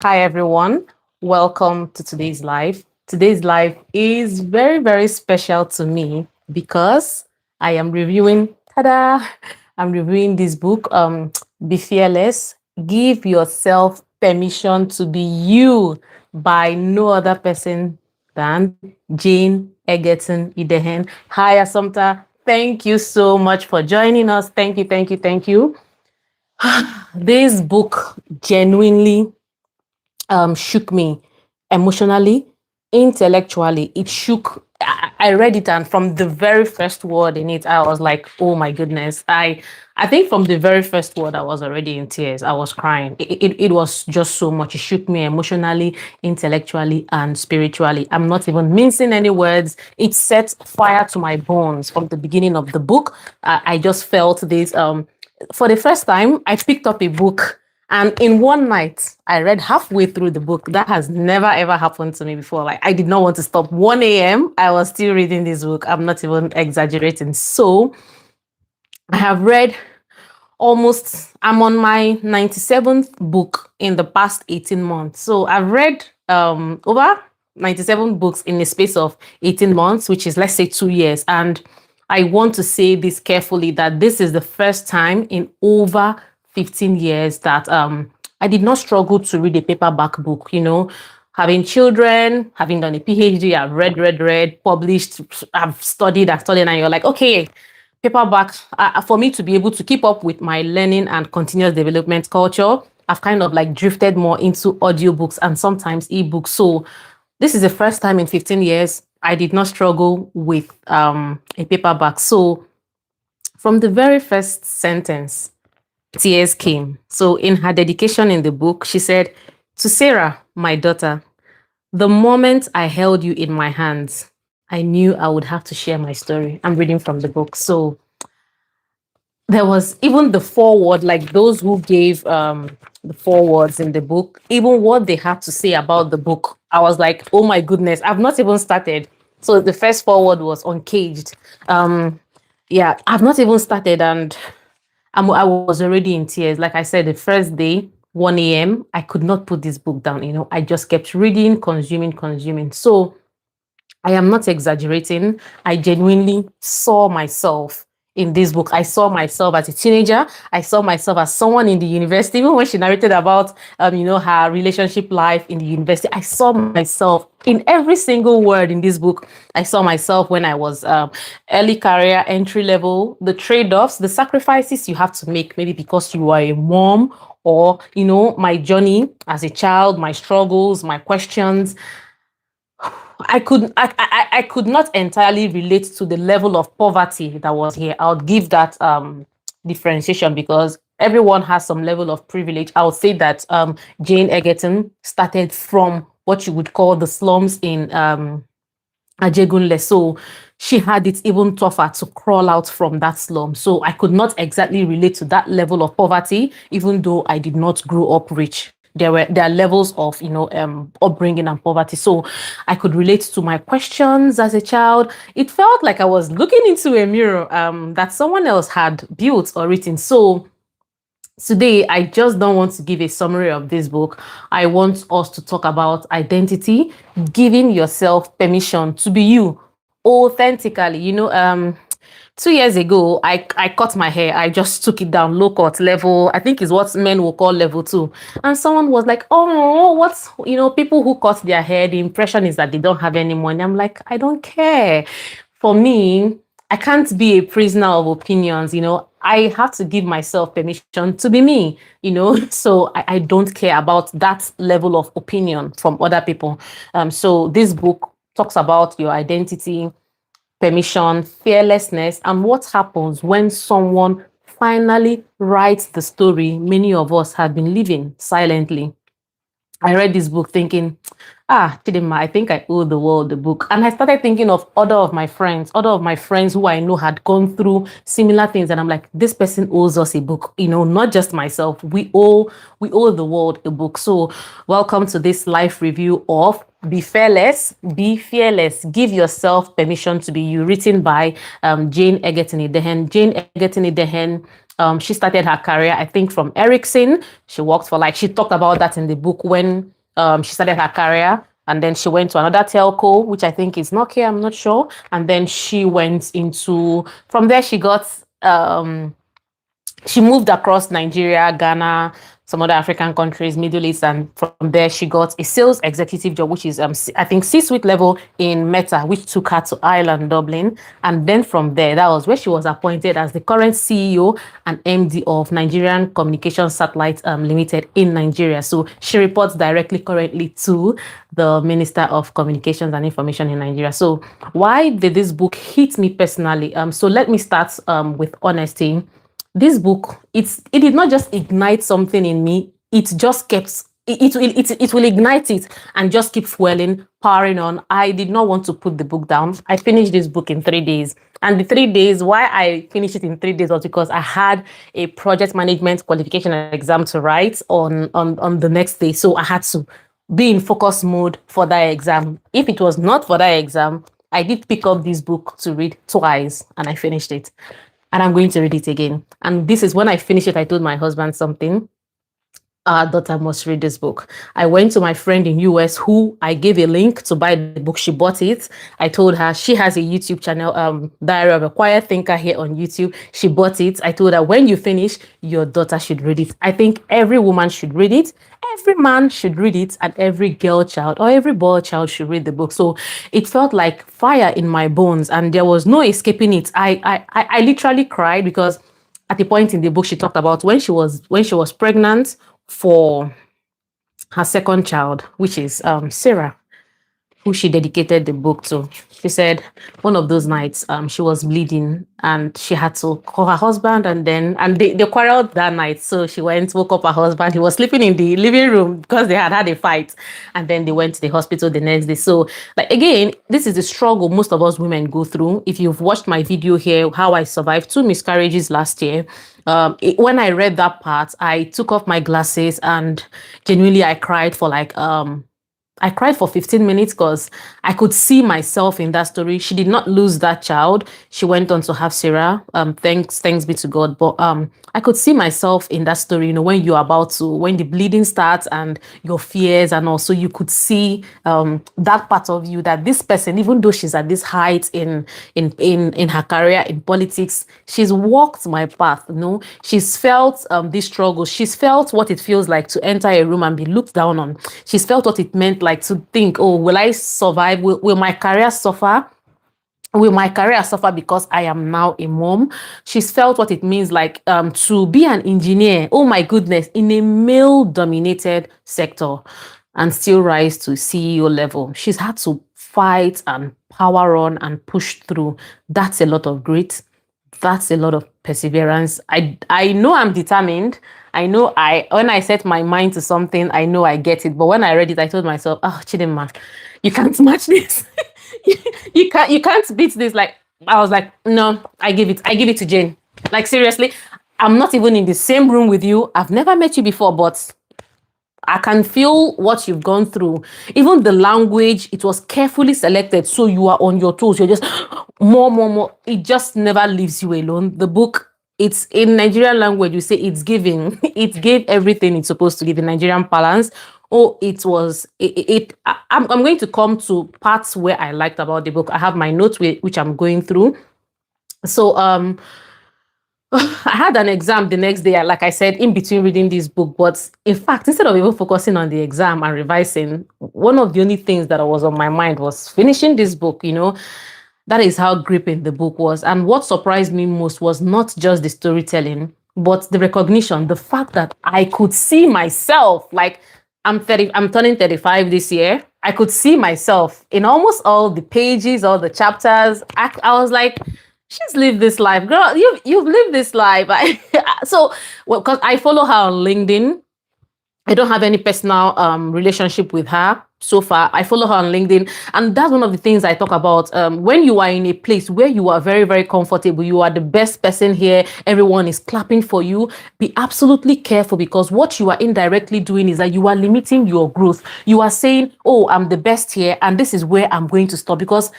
Hi, everyone. Welcome to today's live. Today's live is very, very special to me because I am reviewing, tada, I'm reviewing this book, Be Fearless, Give Yourself Permission to Be You by no other person than Jane Egerton-Idehen. Hi, Assumpta. Thank you so much for joining us. Thank you, thank you, thank you. This book genuinely shook me emotionally, intellectually. It shook. I read it, and from the very first word in it, I was like, "Oh my goodness!" I think from the very first word, I was already in tears. I was crying. It was just so much. It shook me emotionally, intellectually, and spiritually. I'm not even mincing any words. It set fire to my bones from the beginning of the book. I just felt this. For the first time, I picked up a book and in one night, I read halfway through the book. That has never ever happened to me before. Like I did not want to stop. 1 a.m. I was still reading this book. I'm not even exaggerating. So I have read I'm on my 97th book in the past 18 months. So I've read over 97 books in a space of 18 months, which is let's say 2 years. And I want to say this carefully that this is the first time in over 15 years that I did not struggle to read a paperback book, having children, having done a PhD, I've read, published, I've studied, and you're like, okay, paperback, for me to be able to keep up with my learning and continuous development culture, I've kind of like drifted more into audiobooks and sometimes ebooks. So this is the first time in 15 years I did not struggle with a paperback. So from the very first sentence, tears came. So in her dedication in the book, she said, "To Sarah, my daughter, the moment I held you in my hands, I knew I would have to share my story." I'm reading from the book. So there was even the foreword, like those who gave the forewords in the book, even what they had to say about the book. I was like, oh my goodness, I've not even started. So the first foreword was uncaged. Yeah, I've not even started, and I was already in tears. Like I said, the first day, 1 a.m., I could not put this book down. I just kept reading, consuming, consuming. So I am not exaggerating. I genuinely saw myself in this book. I saw myself as a teenager. I saw myself as someone in the university. Even when she narrated about, her relationship life in the university, I saw myself in every single word in this book. I saw myself when I was early career, entry level, the trade-offs, the sacrifices you have to make, maybe because you are a mom or, my journey as a child, my struggles, my questions. I could not entirely relate to the level of poverty that was here. I would give that differentiation because everyone has some level of privilege. I would say that Jane Egerton started from what you would call the slums in Ajegunle. So she had it even tougher to crawl out from that slum. So I could not exactly relate to that level of poverty, even though I did not grow up rich. There are levels of upbringing and poverty. So I could relate to my questions as a child. It felt like I was looking into a mirror that someone else had built or written. So today, I just don't want to give a summary of this book. I want us to talk about identity, giving yourself permission to be you authentically. 2 years ago, I cut my hair. I just took it down low cut level. I think is what men will call level 2. And someone was like, "Oh, what's people who cut their hair? The impression is that they don't have any money." I'm like, I don't care. For me, I can't be a prisoner of opinions. I have to give myself permission to be me. So I don't care about that level of opinion from other people. So this book talks about your identity, permission, fearlessness, and what happens when someone finally writes the story many of us have been living silently. I read this book thinking, Chidinma, I think I owe the world the book. And I started thinking of other of my friends who I know had gone through similar things. And I'm like, this person owes us a book, not just myself. We owe the world a book. So welcome to this live review of Be Fearless, Be Fearless. Give yourself permission to be you, written by Jane Egerton-Idehen. Jane Egerton-Idehen She started her career, I think, from Ericsson. She worked for, like, she talked about that in the book when she started her career. And then she went to another telco, which I think is Nokia, I'm not sure. And then she went into, from there, she moved across Nigeria, Ghana, some other African countries, Middle East, and from there she got a sales executive job, which is I think C-suite level in Meta, which took her to Ireland, Dublin, and then from there that was where she was appointed as the current CEO and MD of Nigerian Communications Satellite Limited in Nigeria. So she reports directly currently to the Minister of Communications and Information in Nigeria. So why did this book hit me personally? So let me start with honesty. This book, it did not just ignite something in me, it just kept it will ignite it and just keep fueling, powering on. I did not want to put the book down. I finished this book in 3 days. And the 3 days, why I finished it in 3 days was because I had a project management qualification exam to write on the next day. So I had to be in focus mode for that exam. If it was not for that exam, I did pick up this book to read twice and I finished it. And I'm going to read it again. And this is when I finished it, I told my husband something. Our daughter must read this book. I went to my friend in US who I gave a link to buy the book. She bought it. I told her she has a YouTube channel, Diary of a Quiet Thinker here on YouTube. She bought it. I told her when you finish, your daughter should read it. I think every woman should read it. Every man should read it, and every girl child or every boy child should read the book. So it felt like fire in my bones, and there was no escaping it. I literally cried because at the point in the book she talked about when she was pregnant for her second child, which is Sarah, who she dedicated the book to. She said one of those nights she was bleeding and she had to call her husband, and they quarreled that night. So she woke up her husband. He was sleeping in the living room because they had a fight, and then they went to the hospital the next day. So, like, again, this is the struggle most of us women go through. If you've watched my video here, how I survived 2 miscarriages last year, when I read that part, I took off my glasses and genuinely I cried for 15 minutes because I could see myself in that story. She did not lose that child. She went on to have Sarah. Thanks be to God. But I could see myself in that story, when when the bleeding starts and your fears, and also you could see that part of you, that this person, even though she's at this height in her career in politics, she's walked my path, She's felt this struggle. She's felt what it feels like to enter a room and be looked down on. She's felt what it meant like to think, oh, will I survive? Will my career suffer? Will my career suffer because I am now a mom? She's felt what it means like to be an engineer, oh my goodness, in a male-dominated sector and still rise to CEO level. She's had to fight and power on and push through. That's a lot of grit. That's a lot of perseverance. I know I'm determined. I know when I set my mind to something, I know I get it. But when I read it, I told myself, oh, Chidinma, you can't match this. you can't beat this. Like, I was like, no, I give it to Jane. Like, seriously, I'm not even in the same room with you. I've never met you before, but I can feel what you've gone through. Even the language, it was carefully selected. So you are on your toes. You're just more. It just never leaves you alone. The book, it's in Nigerian language. You say it's giving. It gave everything it's supposed to give in Nigerian parlance. Oh, it was, I'm going to come to parts where I liked about the book. I have my notes which I'm going through. So, I had an exam the next day, like I said, in between reading this book. But in fact, instead of even focusing on the exam and revising, one of the only things that was on my mind was finishing this book, That is how gripping the book was. And what surprised me most was not just the storytelling, but the recognition, the fact that I could see myself. Like, I'm turning 35 this year. I could see myself in almost all the pages, all the chapters. I was like, she's lived this life, girl. You've lived this life. Because I follow her on LinkedIn. I don't have any personal relationship with her so far. I follow her on LinkedIn, and that's one of the things I talk about. When you are in a place where you are very, very comfortable, you are the best person here, everyone is clapping for you, be absolutely careful, because what you are indirectly doing is that you are limiting your growth. You are saying, oh, I'm the best here, and this is where I'm going to stop, because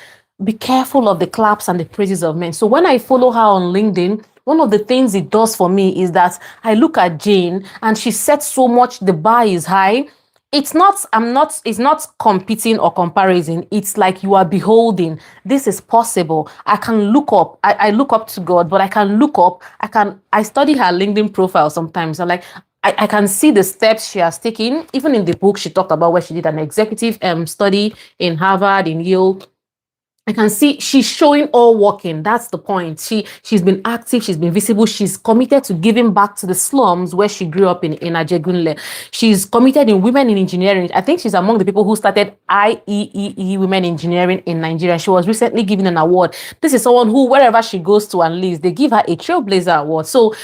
be careful of the claps and the praises of men. So when I follow her on LinkedIn, one of the things it does for me is that I look at Jane and she sets so much, the bar is high. It's not competing or comparison. It's like you are beholding, this is possible. I can look up. I look up to God, but I can look up. I study her LinkedIn profile sometimes. I'm like, I can see the steps she has taken. Even in the book, she talked about where she did an executive study in Harvard, in Yale. I can see she's showing all working. That's the point. She's been active, she's been visible, she's committed to giving back to the slums where she grew up in Ajegunle. She's committed in women in engineering. I think she's among the people who started IEEE Women Engineering in Nigeria. She was recently given an award. This is someone who, wherever she goes to and lives, they give her a Trailblazer Award. So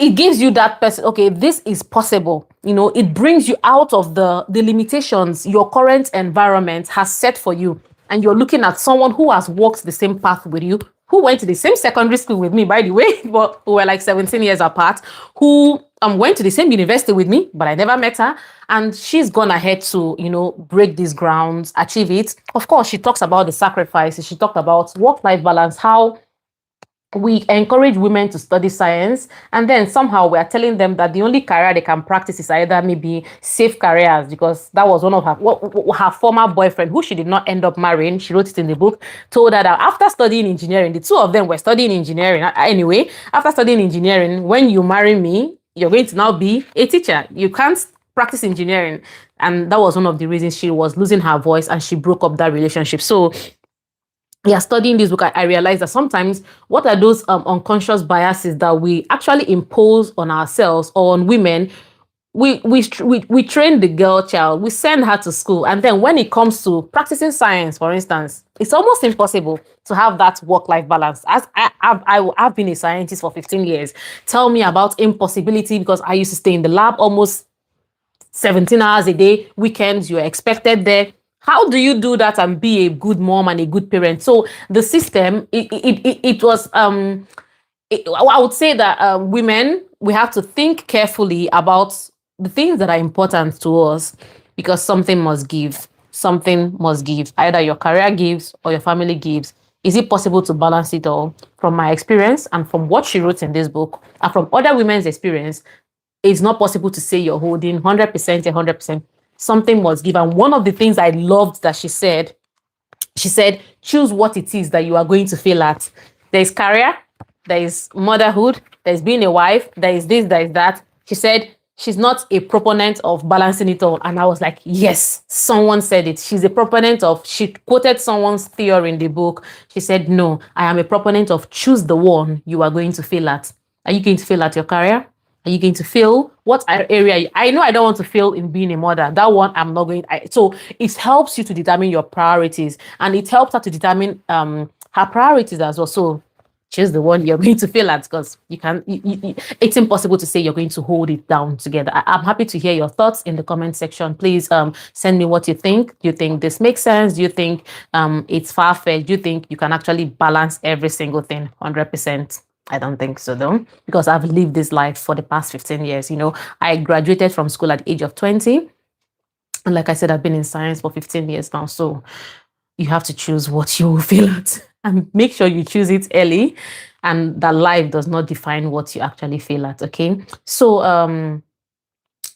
it gives you that person, okay, this is possible. It brings you out of the limitations your current environment has set for you. And you're looking at someone who has walked the same path with you, who went to the same secondary school with me, by the way, but we were like 17 years apart, who went to the same university with me, but I never met her. And she's gone ahead to, break these grounds, achieve it. Of course, she talks about the sacrifices. She talked about work-life balance, how we encourage women to study science, and then somehow we are telling them that the only career they can practice is either maybe safe careers, because that was one of her former boyfriend, who she did not end up marrying. She wrote it in the book, told her that after studying engineering, the two of them were studying engineering anyway. After studying engineering, when you marry me, you're going to now be a teacher. You can't practice engineering. And that was one of the reasons she was losing her voice and she broke up that relationship. So yeah, studying this book, I realized that sometimes what are those unconscious biases that we actually impose on ourselves or on women. We train the girl child, we send her to school, and then when it comes to practicing science, for instance, it's almost impossible to have that work-life balance. As I've been a scientist for 15 years. Tell me about impossibility, because I used to stay in the lab almost 17 hours a day, weekends, you're expected there. How do you do that and be a good mom and a good parent? So the system, it was, I would say that women, we have to think carefully about the things that are important to us, because something must give. Something must give. Either your career gives or your family gives. Is it possible to balance it all? From my experience and from what she wrote in this book and from other women's experience, it's not possible to say you're holding 100%, 100%. Something must give. And one of the things I loved that she said, choose what it is that you are going to fail at. There is career, there is motherhood, there's being a wife, there is this, there is that. She said she's not a proponent of balancing it all. And I was like, yes, someone said it. She's a proponent of, she quoted someone's theory in the book. She said, no, I am a proponent of choose the one you are going to fail at. Are you going to fail at your career? Are you going to fail? What area? I know I don't want to fail in being a mother. That one I'm not going. So it helps you to determine your priorities, and it helps her to determine her priorities as well. So choose the one you're going to fail at, because you can. It's impossible to say you're going to hold it down together. I'm happy to hear your thoughts in the comment section. Please send me what you think. Do you think this makes sense? Do you think it's far-fetched? Do you think you can actually balance every single thing 100%? I don't think so, though, because I've lived this life for the past 15 years. I graduated from school at the age of 20. And like I said, I've been in science for 15 years now. So you have to choose what you will feel at, and make sure you choose it early, and that life does not define what you actually feel at. Okay. So,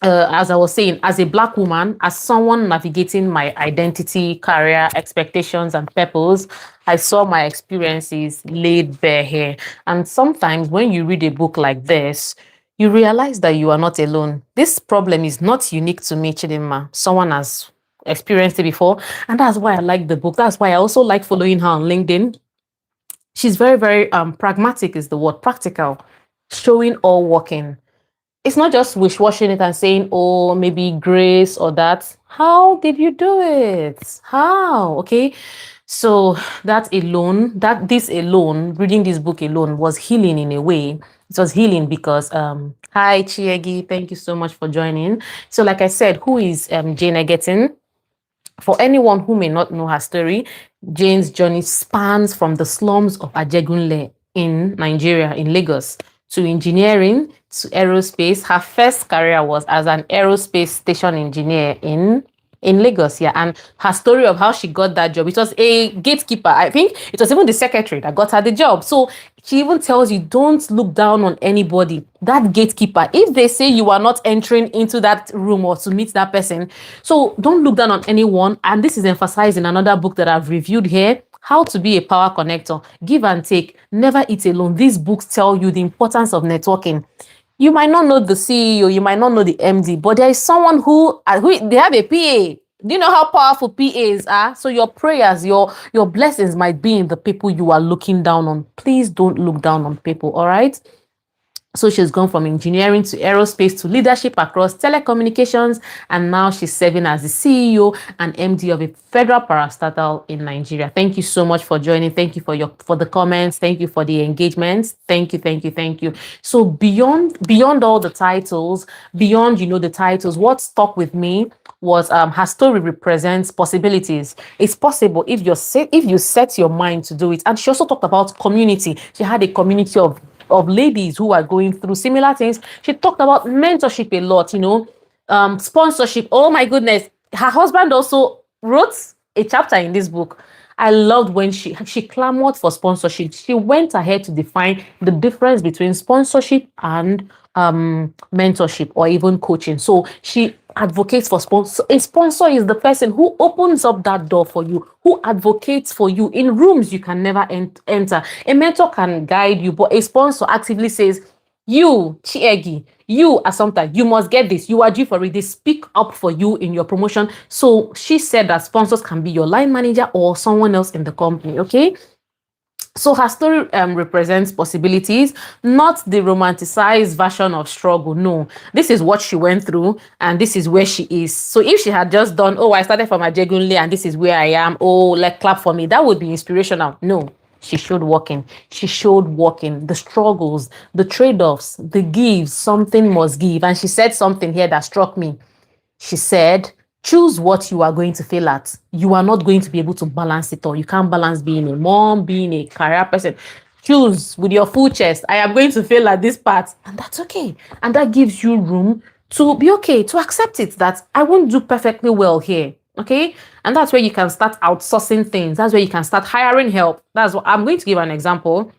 as I was saying, as a Black woman, as someone navigating my identity, career, expectations, and purpose, I saw my experiences laid bare here. And sometimes when you read a book like this, you realize that you are not alone. This problem is not unique to me, Chidinma. Someone has experienced it before. And that's why I like the book. That's why I also like following her on LinkedIn. She's very, very pragmatic is the word, practical, showing all working. It's not just wish-washing it and saying, oh, maybe grace or that. How did you do it? How? Okay. So this alone, reading this book alone was healing in a way. It was healing because, hi, Chiegi, thank you so much for joining. So like I said, who is Jane Egerton? For anyone who may not know her story, Jane's journey spans from the slums of Ajegunle in Nigeria, in Lagos, to engineering, to aerospace. Her first career was as an aerospace station engineer in In Lagos, yeah. And her story of how she got that job, it was a gatekeeper. I think it was even the secretary that got her the job. So she even tells you, don't look down on anybody. That gatekeeper, if they say you are not entering into that room or to meet that person, so don't look down on anyone. And this is emphasized in another book that I've reviewed here, How to Be a Power Connector, Give and Take, Never Eat Alone. These books tell you the importance of networking. You might not know the CEO, you might not know the MD, but there is someone who they have a PA. Do you know how powerful PAs are? So your prayers, your blessings might be in the people you are looking down on. Please don't look down on people, all right? So she's gone from engineering to aerospace to leadership across telecommunications, and now she's serving as the CEO and MD of a federal parastatal in Nigeria. Thank you so much for joining. Thank you for the comments. Thank you for the engagements. Thank you, thank you, thank you. So beyond all the titles, beyond the titles, what stuck with me was her story represents possibilities. It's possible if you set your mind to do it. And she also talked about community. She had a community of ladies who are going through similar things. She talked about mentorship a lot, sponsorship. Oh my goodness. Her husband also wrote a chapter in this book. I loved when she clamored for sponsorship. She went ahead to define the difference between sponsorship and mentorship or even coaching. So she advocates for sponsor. A sponsor is the person who opens up that door for you, who advocates for you in rooms you can never enter. A mentor can guide you, but a sponsor actively says, you, Chiegi, you Assumpta, you must get this. You are due for it. They speak up for you in your promotion. So she said that sponsors can be your line manager or someone else in the company, okay? So her story represents possibilities, not the romanticized version of struggle. No, this is what she went through and this is where she is. So if she had just done, oh, I started from Ajegunle and this is where I am, oh, like clap for me, that would be inspirational. No, she showed walking. She showed walking, the struggles, the trade-offs, the gives, something must give. And she said something here that struck me. She said, choose what you are going to fail at. You are not going to be able to balance it all. You can't balance being a mom, being a career person. Choose with your full chest. I am going to fail at this part. And that's okay. And that gives you room to be okay, to accept it that I won't do perfectly well here. Okay. And that's where you can start outsourcing things. That's where you can start hiring help. That's what I'm going to give an example.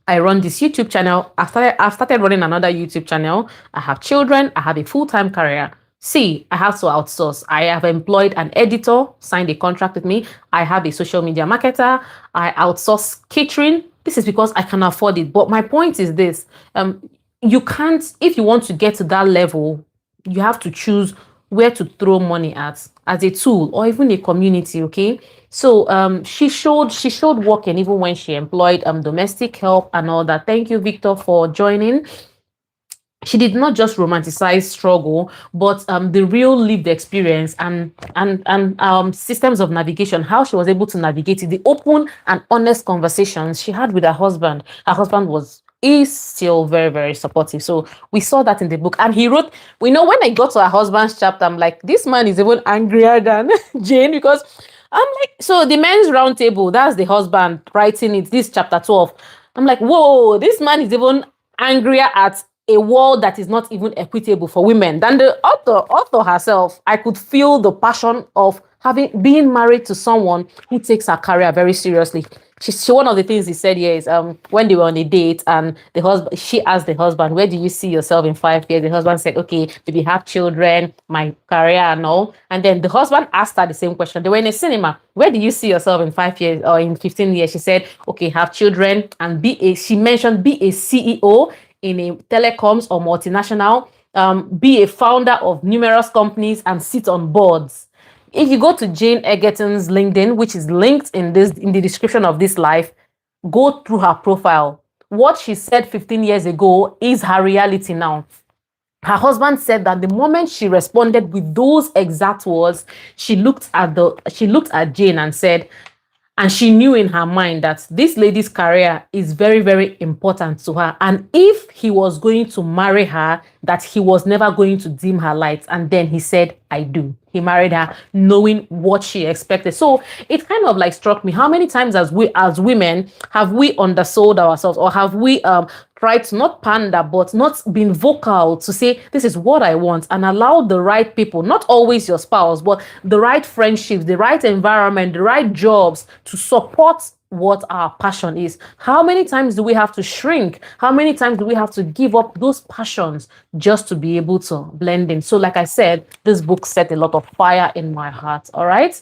I run this YouTube channel. I've started running another YouTube channel. I have children. I have a full-time career. See, I have to outsource. I have employed an editor, signed a contract with me. I have a social media marketer. I outsource catering. This is because I can afford it. But my point is this. You can't, if you want to get to that level, you have to choose where to throw money at as a tool or even a community, okay? So she showed working even when she employed domestic help and all that. Thank you, Victor, for joining. She did not just romanticize struggle, but the real lived experience and systems of navigation, how she was able to navigate it, the open and honest conversations she had with her husband. Her husband is still very, very supportive. So we saw that in the book. And he wrote, when I got to her husband's chapter, I'm like, this man is even angrier than Jane, because I'm like, so the men's round table, that's the husband writing it, this chapter 12. I'm like, whoa, this man is even angrier at a world that is not even equitable for women than the author herself. I could feel the passion of being married to someone who takes her career very seriously. One of the things he said here is when they were on a date and she asked the husband, where do you see yourself in 5 years? The husband said, okay, maybe have children, my career and all. And then the husband asked her the same question. They were in a cinema. Where do you see yourself in 5 years or in 15 years? She said, okay, have children and she mentioned be a CEO in a telecoms or multinational, be a founder of numerous companies and sit on boards. If you go to Jane Egerton's LinkedIn, which is linked in the description of this live, go through her profile. What she said 15 years ago is her reality now. Her husband said that the moment she responded with those exact words, she looked at Jane and said, and she knew in her mind that this lady's career is very, very important to her. And if he was going to marry her, that he was never going to dim her lights. And then he said, I do. He married her knowing what she expected. So it kind of struck me, how many times as women have we undersold ourselves, or have we try to not pander, but not being vocal to say, this is what I want, and allow the right people, not always your spouse, but the right friendships, the right environment, the right jobs to support what our passion is. How many times do we have to shrink? How many times do we have to give up those passions just to be able to blend in? So, like I said, this book set a lot of fire in my heart. All right.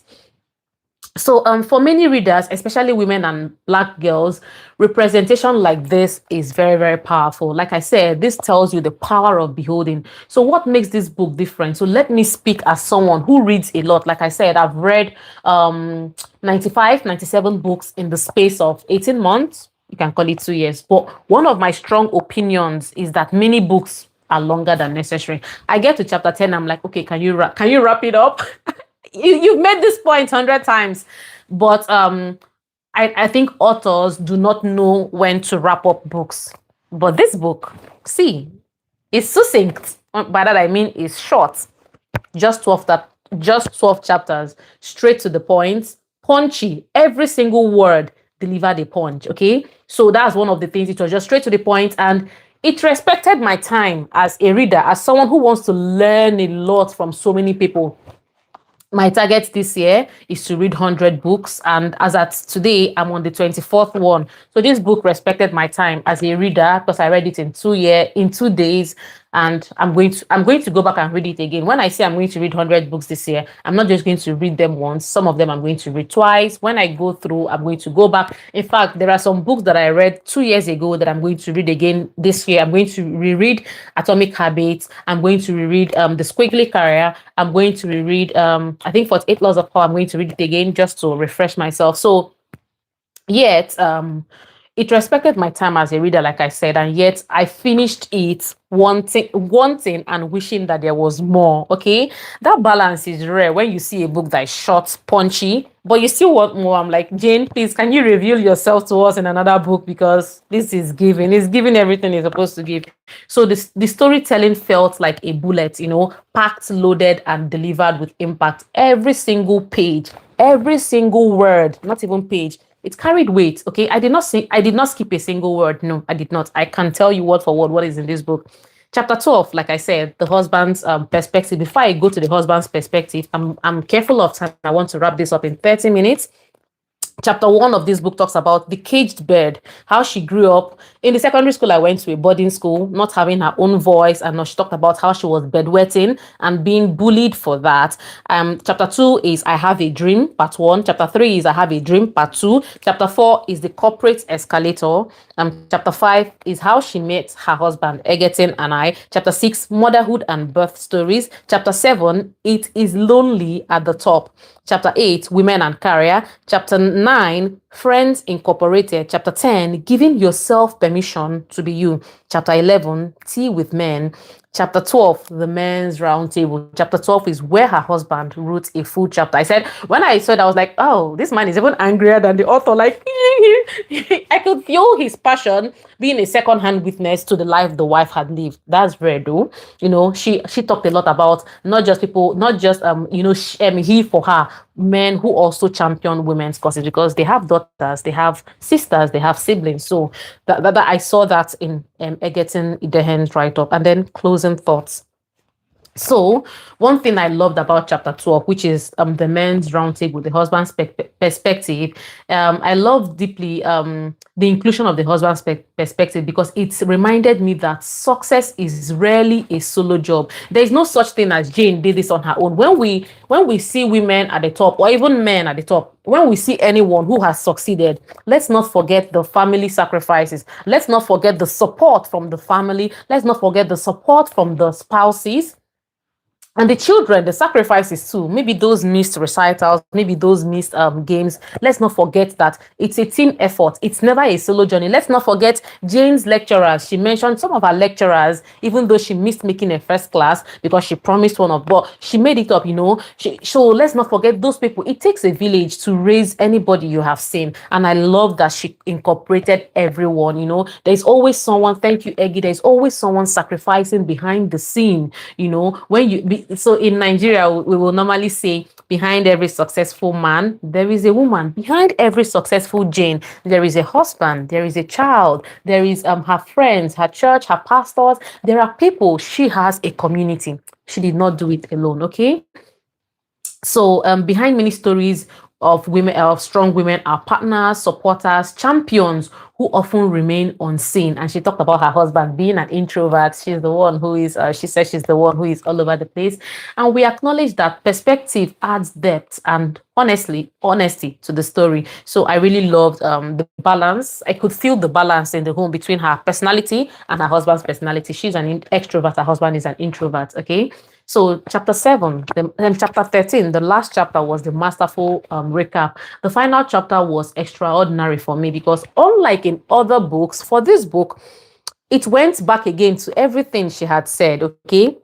So for many readers, especially women and Black girls, representation like this is very, very powerful. Like I said, this tells you the power of beholding. So what makes this book different? So let me speak as someone who reads a lot. Like I said, I've read 95, 97 books in the space of 18 months. You can call it 2 years. But one of my strong opinions is that many books are longer than necessary. I get to chapter 10, I'm like, okay, can you wrap it up? You've made this point 100 times, but I think authors do not know when to wrap up books. But this book, see, is succinct. By that I mean it's short, just 12 chapters, straight to the point, punchy. Every single word delivered a punch. Okay, so that's one of the things. It was just straight to the point, and it respected my time as a reader, as someone who wants to learn a lot from so many people. My target this year is to read 100 books, and as at today, I'm on the 24th one. So this book respected my time as a reader because I read it in 2 days, and I'm going to go back and read it again. When I say I'm going to read 100 books this year, I'm not just going to read them once. Some of them I'm going to read twice. When I go through, I'm going to go back. In fact, there are some books that I read 2 years ago that I'm going to read again this year. I'm going to reread Atomic Habits. I'm going to reread the Squiggly Career. I'm going to reread I think 48 Laws of Power. I'm going to read it again just to refresh myself. So yet it respected my time as a reader, like I said, and yet I finished it wanting and wishing that there was more. Okay, that balance is rare when you see a book that is short, punchy, but you still want more. I'm like, Jane, please, can you reveal yourself to us in another book, because this is giving. It's giving everything it's supposed to give. So the storytelling felt like a bullet, packed, loaded, and delivered with impact. Every single page, every single word, not even page, it carried weight. Okay, I did not skip a single word. No, I did not. I can tell you word for word what is in this book. Chapter 12, like I said, the husband's perspective. Before I go to the husband's perspective, I'm careful of time. I want to wrap this up in 30 minutes. Chapter 1 of this book talks about the caged bird, how she grew up. In the secondary school I went to, a boarding school, not having her own voice, and she talked about how she was bedwetting and being bullied for that. Chapter 2 is I Have a Dream, part 1. Chapter 3 is I Have a Dream, part 2. Chapter 4 is the corporate escalator. Chapter 5 is how she met her husband, Egerton and I. Chapter 6, motherhood and birth stories. Chapter 7, it is lonely at the top. Chapter 8, women and career. Chapter 9, Friends Incorporated. Chapter 10, giving yourself permission to be you. Chapter 11, tea with men. Chapter 12, the men's roundtable. Chapter 12 is where her husband wrote a full chapter. I said, when I saw it, I was like, oh, this man is even angrier than the author. Like, I could feel his passion being a second-hand witness to the life the wife had lived. That's rare, though. She talked a lot about not just he for her, men who also champion women's causes, because they have daughters, they have sisters, they have siblings. So that I saw that in Egerton-Idehen's write-up. And then closing thoughts. So one thing I loved about chapter 12, which is the men's roundtable, the husband's perspective, I love deeply the inclusion of the husband's perspective, because it reminded me that success is rarely a solo job. There is no such thing as Jane did this on her own. When we see women at the top, or even men at the top, when we see anyone who has succeeded, let's not forget the family sacrifices. Let's not forget the support from the family. Let's not forget the support from the spouses. And the children, the sacrifices too, maybe those missed recitals, maybe those missed games. Let's not forget that it's a team effort. It's never a solo journey. Let's not forget Jane's lecturers. She mentioned some of her lecturers, even though she missed making a first class because she promised one of, but she made it up, So let's not forget those people. It takes a village to raise anybody you have seen. And I love that she incorporated everyone, There's always someone, thank you, Eggy, there's always someone sacrificing behind the scene, when you be, so in Nigeria, we will normally say behind every successful man, there is a woman. Behind every successful Jane, there is a husband, there is a child, there is her friends, her church, her pastors. There are people. She has a community. She did not do it alone, okay? So behind many stories of women, of strong women, are partners, supporters, champions who often remain unseen. And she talked about her husband being an introvert. She's the one who is, she says she's the one who is all over the place. And we acknowledge that perspective adds depth and honesty to the story. So I really loved the balance. I could feel the balance in the home between her personality and her husband's personality. She's an extrovert, her husband is an introvert, okay? So chapter 7, then chapter 13, the last chapter was the masterful recap. The final chapter was extraordinary for me because unlike in other books, for this book, it went back again to everything she had said, okay?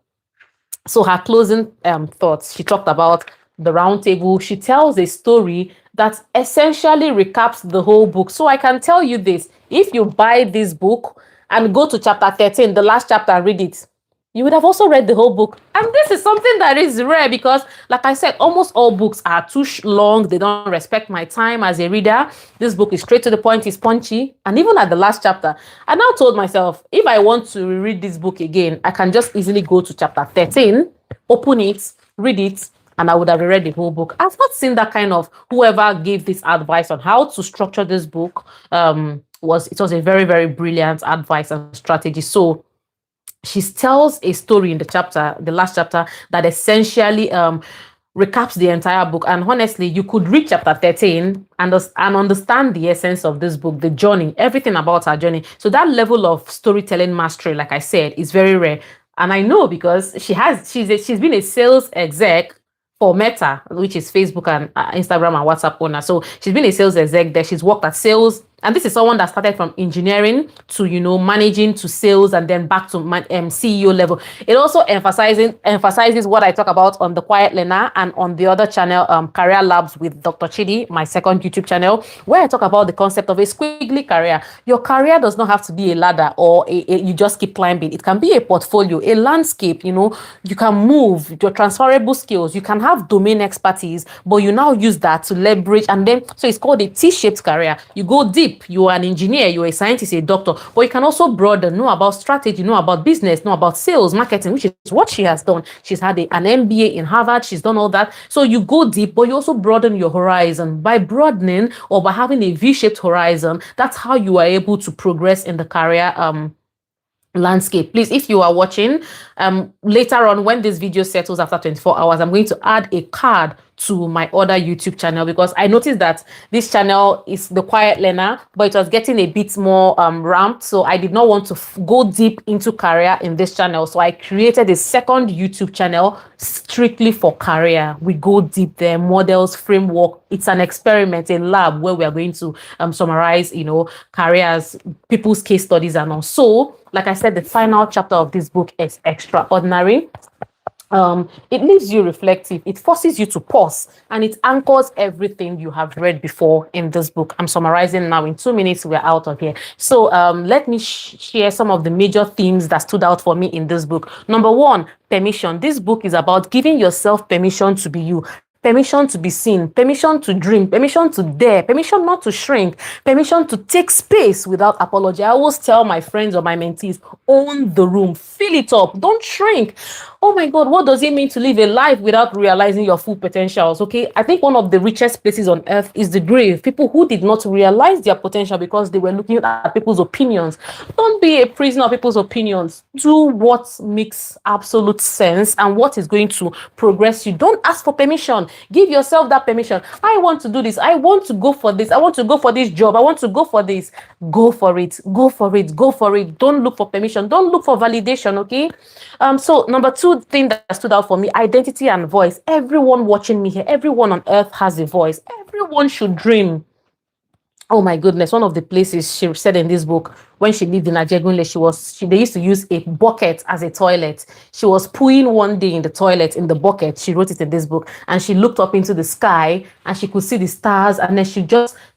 So her closing thoughts, she talked about the round table. She tells a story that essentially recaps the whole book. So I can tell you this, if you buy this book and go to chapter 13, the last chapter, and read it, you would have also read the whole book. And this is something that is rare because, like I said, almost all books are too long. They don't respect my time as a reader. This book is straight to the point, it's punchy. And even at the last chapter, I now told myself, if I want to read this book again, I can just easily go to chapter 13, open it, read it, and I would have read the whole book. I've not seen that kind of, whoever gave this advice on how to structure this book, it was a very, very brilliant advice and strategy. So she tells a story in the chapter, the last chapter, that essentially recaps the entire book. And honestly, you could read chapter 13 and understand the essence of this book, the journey, everything about her journey. So that level of storytelling mastery, like I said, is very rare. And I know because she's been a sales exec for Meta, which is Facebook and Instagram and WhatsApp owner. So she's been a sales exec there. She's worked at sales. And this is someone that started from engineering to, managing to sales and then back to CEO level. It also emphasizes what I talk about on The Quiet Learner and on the other channel, Career Labs with Dr. Chidi, my second YouTube channel, where I talk about the concept of a squiggly career. Your career does not have to be a ladder or you just keep climbing. It can be a portfolio, a landscape, you can move your transferable skills. You can have domain expertise, but you now use that to leverage. And then, so it's called a T-shaped career. You go deep. You are an engineer, you're a scientist, a doctor, but you can also broaden, know about strategy, know about business, know about sales, marketing, which is what she has done. She's had an MBA in Harvard. She's done all that. So you go deep, but you also broaden your horizon. By broadening or by having a V-shaped horizon, that's how you are able to progress in the career landscape. Please, if you are watching, later on when this video settles after 24 hours, I'm going to add a card to my other YouTube channel because I noticed that this channel is The Quiet Learner, but it was getting a bit more ramped. So I did not want to go deep into career in this channel. So I created a second YouTube channel strictly for career. We go deep there, models, framework. It's an experiment, a lab where we are going to summarize, careers, people's case studies and all. So, like I said, the final chapter of this book is extraordinary. It leaves you reflective, it forces you to pause, and it anchors everything you have read before in this book. I'm summarizing now. In 2 minutes we're out of here. So let me share some of the major themes that stood out for me in this book. Number one, permission. This book is about giving yourself permission to be you. Permission to be seen, permission to dream, permission to dare, permission not to shrink, permission to take space without apology. I always tell my friends or my mentees, own the room, fill it up, don't shrink. Oh my God, what does it mean to live a life without realizing your full potentials? Okay, I think one of the richest places on earth is the grave. People who did not realize their potential because they were looking at people's opinions. Don't be a prisoner of people's opinions. Do what makes absolute sense and what is going to progress you. Don't ask for permission. Give yourself that permission. I want to do this. I want to go for this. I want to go for this job. I want to go for this. Go for it. Go for it. Go for it. Don't look for permission. Don't look for validation. Okay. So number two thing that stood out for me, identity and voice. Everyone watching me here, everyone on earth has a voice. Everyone should dream. Oh my goodness, one of the places she said in this book, when she lived in Ajegunle, they used to use a bucket as a toilet. She was pooing one day in the toilet in the bucket. She wrote it in this book, and she looked up into the sky and she could see the stars, and then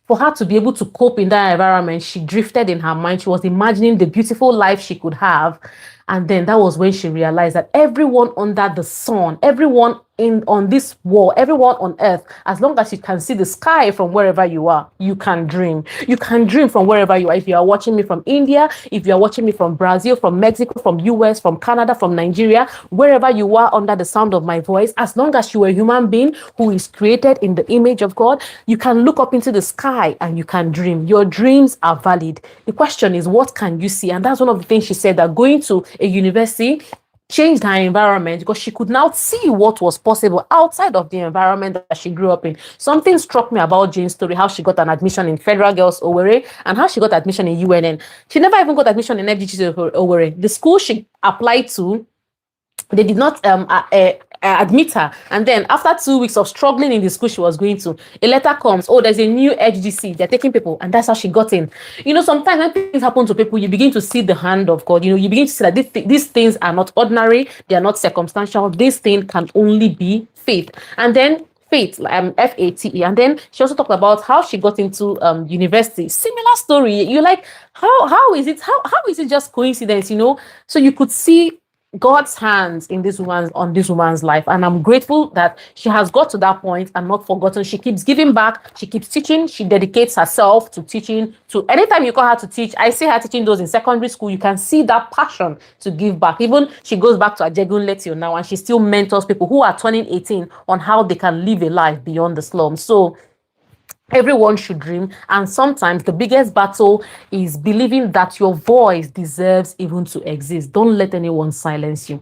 for her to be able to cope in that environment, she drifted in her mind. She was imagining the beautiful life she could have. And then that was when she realized that everyone under the sun, everyone in on this wall, everyone on earth, as long as you can see the sky from wherever you are, you can dream. You can dream from wherever you are. If you are watching me from India, if you are watching me from Brazil, from Mexico, from US, from Canada, from Nigeria, wherever you are under the sound of my voice, as long as you are a human being who is created in the image of God, you can look up into the sky and you can dream. Your dreams are valid. The question is, what can you see? And that's one of the things she said, that going to a university changed her environment because she could now see what was possible outside of the environment that she grew up in. Something struck me about Jane's story, how she got an admission in Federal Girls Owerri and how she got admission in UNN. She never even got admission in FGC Owerri. The school she applied to, they did not admit her. And then after 2 weeks of struggling in the school she was going to, a letter comes, oh, there's a new HGC, they're taking people. And that's how she got in. You know, sometimes when things happen to people, you begin to see the hand of God. You know, you begin to see that these things are not ordinary, they are not circumstantial. This thing can only be faith. And then faith, FATE. And then she also talked about how she got into university. Similar story. You're like, how is it just coincidence, you know? So you could see God's hands in on this woman's life. And I'm grateful that she has got to that point and not forgotten. She keeps giving back. She keeps teaching. She dedicates herself to teaching. To anytime you call her to teach, I see her teaching those in secondary school. You can see that passion to give back. Even she goes back to Ajegunle till now, and she still mentors people who are turning 18 on how they can live a life beyond the slums. So everyone should dream, and sometimes the biggest battle is believing that your voice deserves even to exist. Don't let anyone silence you.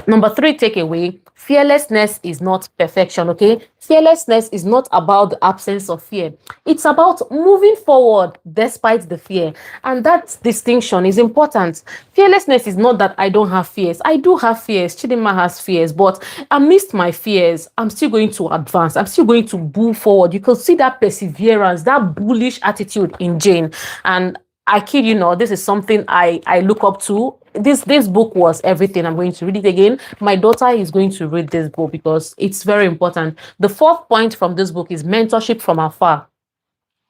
Number 3 takeaway: fearlessness is not perfection, okay? Fearlessness is not about the absence of fear. It's about moving forward despite the fear. And that distinction is important. Fearlessness is not that I don't have fears. I do have fears. Chidinma has fears. But amidst my fears, I'm still going to advance. I'm still going to move forward. You can see that perseverance, that bullish attitude in Jane. And I kid you not, this is something I look up to. This book was everything. I'm going to read it again. My daughter is going to read this book because it's very important. The 4th point from this book is mentorship from afar.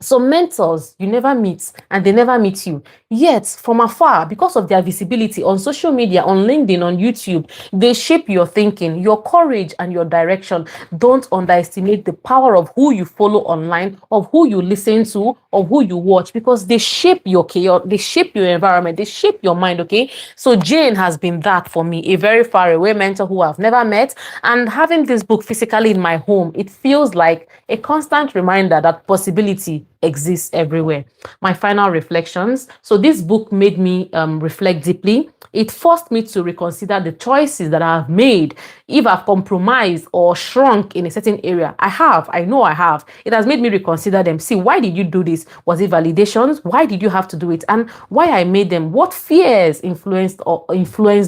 So mentors you never meet and they never meet you. Yet from afar, because of their visibility on social media, on LinkedIn, on YouTube, they shape your thinking, your courage, and your direction. Don't underestimate the power of who you follow online, of who you listen to, of who you watch, because they shape your chaos, they shape your environment, they shape your mind, okay? So Jane has been that for me, a very far away mentor who I've never met. And having this book physically in my home, it feels like a constant reminder that possibility exists everywhere. My final reflections. So this book made me reflect deeply. It forced me to reconsider the choices that I have made. If I've compromised or shrunk in a certain area, I know I have. It has made me reconsider them. See, why did you do this? Was it validations? Why did you have to do it? And why I made them? What fears influenced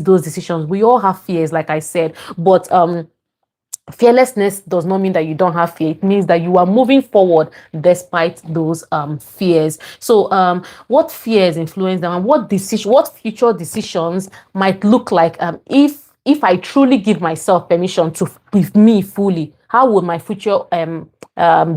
those decisions? We all have fears, like I said, but fearlessness does not mean that you don't have fear. It means that you are moving forward despite those fears. So what fears influence them, and what future decisions might look like if I truly give myself permission to be me fully? How would my future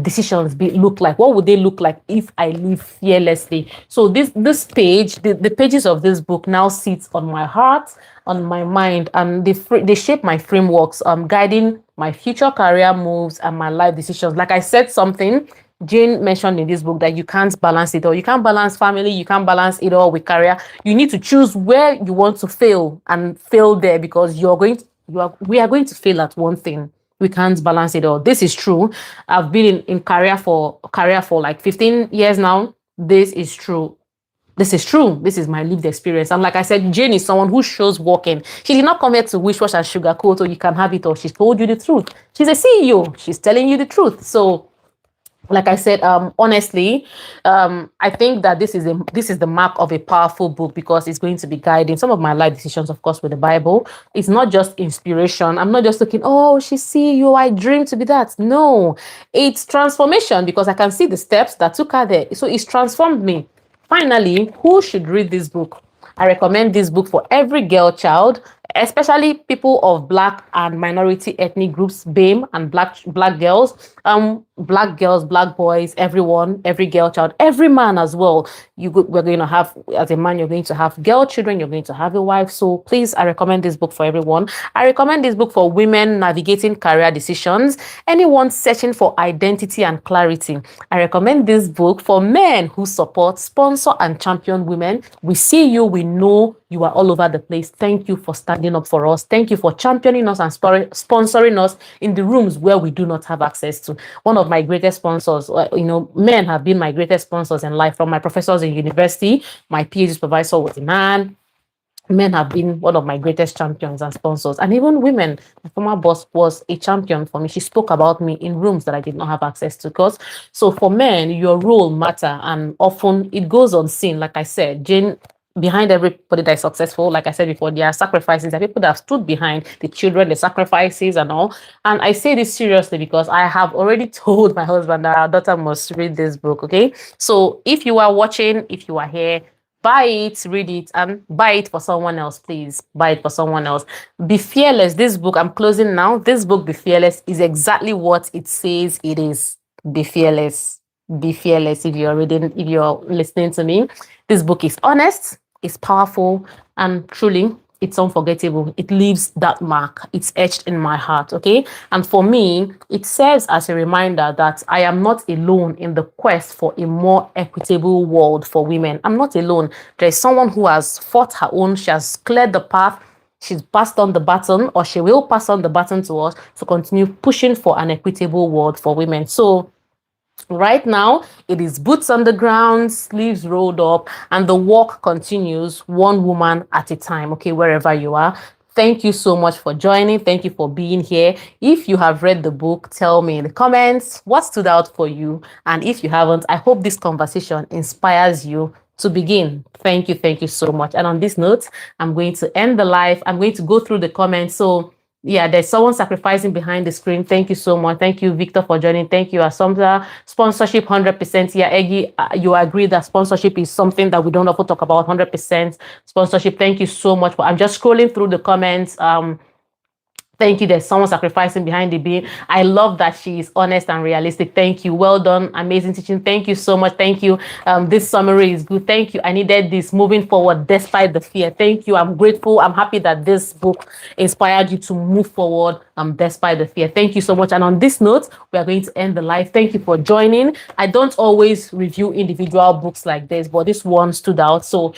decisions look like? What would they look like if I live fearlessly? So this page, the pages of this book now sits on my heart, on my mind, and they shape my frameworks, guiding my future career moves and my life decisions. Like I said, something Jane mentioned in this book, that you can't balance it all. You can't balance family, you can't balance it all with career. You need to choose where you want to fail and fail there, because we are going to fail at one thing. We can't balance it all. This is true. I've been in career for like 15 years now. This is true. This is true. This is my lived experience. And like I said, Jane is someone who shows working. She did not come here to wish wash and sugarcoat, or you can have it all. She told you the truth. She's a CEO. She's telling you the truth. So like I said, honestly, I think that this is the mark of a powerful book, because it's going to be guiding some of my life decisions, of course, with the Bible. It's not just inspiration. I'm not just looking, oh, she's CEO, I dream to be that. No, it's transformation, because I can see the steps that took her there. So it's transformed me. Finally, who should read this book? I recommend this book for every girl child, especially people of black and minority ethnic groups, BAME, and black girls, black girls, black boys, everyone, every girl child, every man as well. We're going to have, as a man, you're going to have girl children, you're going to have a wife. So please, I recommend this book for everyone. I recommend this book for women navigating career decisions, anyone searching for identity and clarity. I recommend this book for men who support, sponsor, and champion women. We see you, we know you are all over the place. Thank you for standing up for us. Thank you for championing us and sponsoring us in the rooms where we do not have access to. One of my greatest sponsors, men have been my greatest sponsors in life. From my professors in university, my PhD supervisor was a man. Men have been one of my greatest champions and sponsors. And even women, my former boss was a champion for me. She spoke about me in rooms that I did not have access to. Because so for men, your role matter, and often it goes unseen. Like I said, Jane, behind everybody that is successful, like I said before, there are sacrifices. There are people that have stood behind the children, the sacrifices and all. And I say this seriously because I have already told my husband that our daughter must read this book. Okay. So if you are watching, if you are here, buy it, read it, and buy it for someone else, please. Buy it for someone else. Be Fearless. This book, I'm closing now. This book, Be Fearless, is exactly what it says it is. Be fearless. Be fearless. If you're listening to me, this book is honest, it's powerful, and truly, it's unforgettable. It leaves that mark. It's etched in my heart. Okay. And for me, it serves as a reminder that I am not alone in the quest for a more equitable world for women. I'm not alone. There is someone who has fought her own. She has cleared the path. She's passed on the baton, or she will pass on the baton to us to continue pushing for an equitable world for women. So right now, it is boots on the ground, sleeves rolled up, and the walk continues one woman at a time, okay, wherever you are. Thank you so much for joining. Thank you for being here. If you have read the book, tell me in the comments what stood out for you. And if you haven't, I hope this conversation inspires you to begin. Thank you. Thank you so much. And on this note, I'm going to end the live. I'm going to go through the comments. So yeah, there's someone sacrificing behind the screen. Thank you so much. Thank you, Victor, for joining. Thank you, Assumpta. Sponsorship, 100%. Yeah, Eggy, you agree that sponsorship is something that we don't often talk about, 100% sponsorship. Thank you so much. I'm just scrolling through the comments. Thank you. There's someone sacrificing behind the beam. I love that she is honest and realistic. Thank you. Well done. Amazing teaching. Thank you so much. Thank you. This summary is good. Thank you. I needed this moving forward despite the fear. Thank you. I'm grateful. I'm happy that this book inspired you to move forward despite the fear. Thank you so much. And on this note, we are going to end the live. Thank you for joining. I don't always review individual books like this, but this one stood out. So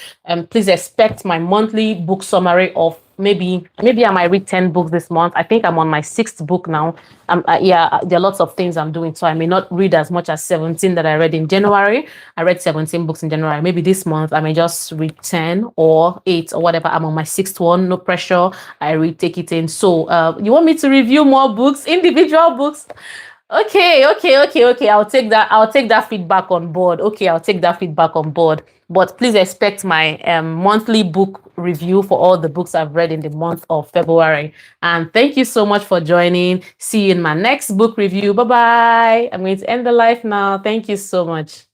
please expect my monthly book summary of maybe I might read 10 books this month. I think I'm on my 6th book now. There are lots of things I'm doing, so I may not read as much as 17 that I read in January. I read 17 books in January. Maybe this month I may just read 10 or 8 or whatever. I'm on my 6th one. No pressure. I read, take it in. So you want me to review more books, individual books? Okay. I'll take that feedback on board. Okay, I'll take that feedback on board. But please expect my monthly book review for all the books I've read in the month of February. And thank you so much for joining. See you in my next book review. Bye-bye. I'm going to end the live now. Thank you so much.